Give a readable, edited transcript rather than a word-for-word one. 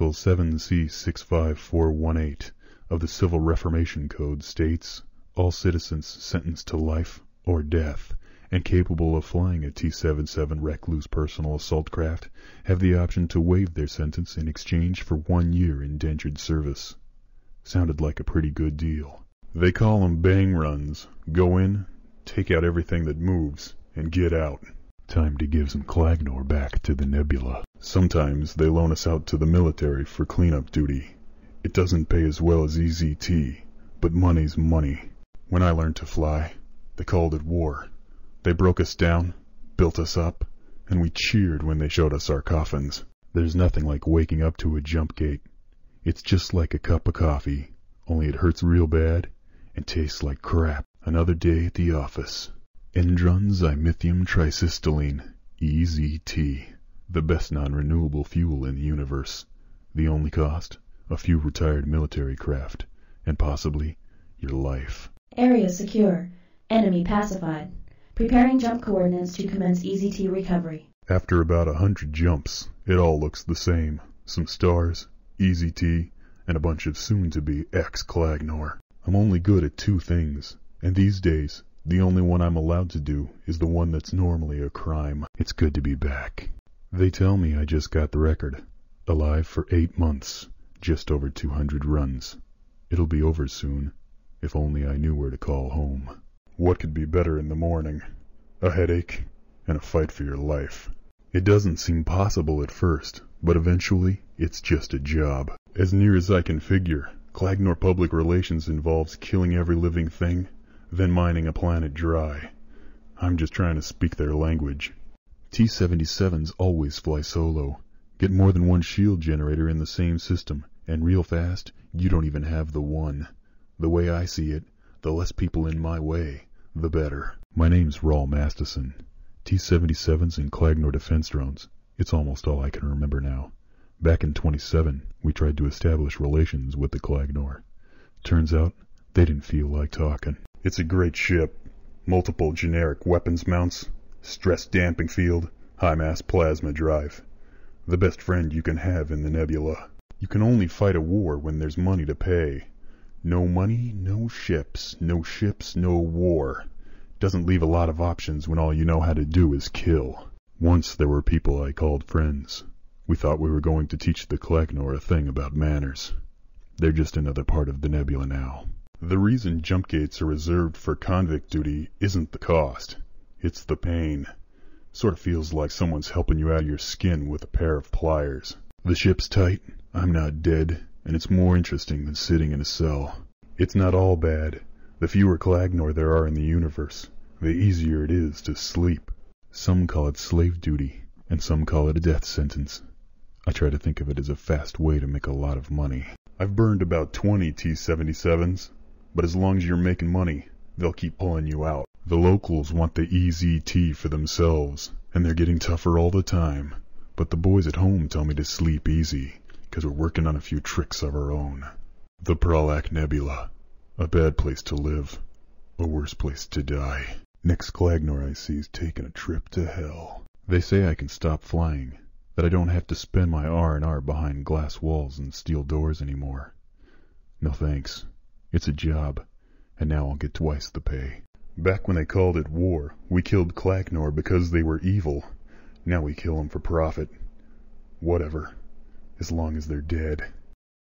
Article 7C65418 of the Civil Reformation Code states, all citizens sentenced to life or death and capable of flying a T-77 Recluse personal assault craft have the option to waive their sentence in exchange for 1 year indentured service. Sounded like a pretty good deal. They call them bang runs. Go in, take out everything that moves, and get out. Time to give some Clagnor back to the nebula. Sometimes they loan us out to the military for cleanup duty. It doesn't pay as well as EZT, but money's money. When I learned to fly, they called it war. They broke us down, built us up, and we cheered when they showed us our coffins. There's nothing like waking up to a jump gate. It's just like a cup of coffee, only it hurts real bad and tastes like crap. Another day at the office. Endron Zymythium Tricystylene, EZT, the best non-renewable fuel in the universe. The only cost? A few retired military craft, and possibly your life. Area secure. Enemy pacified. Preparing jump coordinates to commence EZT recovery. After about 100 jumps, it all looks the same. Some stars, EZT, and a bunch of soon-to-be ex-Clagnor. I'm only good at 2 things, and these days, the only one I'm allowed to do is the one that's normally a crime. It's good to be back. They tell me I just got the record. Alive for 8 months, just over 200 runs. It'll be over soon, if only I knew where to call home. What could be better in the morning? A headache and a fight for your life. It doesn't seem possible at first, but eventually it's just a job. As near as I can figure, Clagnor public relations involves killing every living thing, then mining a planet dry. I'm just trying to speak their language. T-77s always fly solo. Get more than 1 shield generator in the same system, and real fast, you don't even have the one. The way I see it, the less people in my way, the better. My name's Raul Masterson. T-77s and Clagnor defense drones. It's almost all I can remember now. Back in 27, we tried to establish relations with the Clagnor. Turns out, they didn't feel like talking. It's a great ship. Multiple generic weapons mounts, stress damping field, high mass plasma drive. The best friend you can have in the nebula. You can only fight a war when there's money to pay. No money, no ships. No ships, no war. Doesn't leave a lot of options when all you know how to do is kill. Once there were people I called friends. We thought we were going to teach the Clagnor a thing about manners. They're just another part of the nebula now. The reason jump gates are reserved for convict duty isn't the cost. It's the pain. Sort of feels like someone's helping you out of your skin with a pair of pliers. The ship's tight, I'm not dead, and it's more interesting than sitting in a cell. It's not all bad. The fewer Clagnor there are in the universe, the easier it is to sleep. Some call it slave duty, and some call it a death sentence. I try to think of it as a fast way to make a lot of money. I've burned about 20 T-77s, but as long as you're making money, they'll keep pulling you out. The locals want the EZT for themselves, and they're getting tougher all the time. But the boys at home tell me to sleep easy, 'cause we're working on a few tricks of our own. The Pralac Nebula. A bad place to live. A worse place to die. Next Clagnor I see's taking a trip to hell. They say I can stop flying, that I don't have to spend my R&R behind glass walls and steel doors anymore. No thanks. It's a job, and now I'll get twice the pay. Back when they called it war, we killed Clagnor because they were evil. Now we kill them for profit. Whatever, as long as they're dead.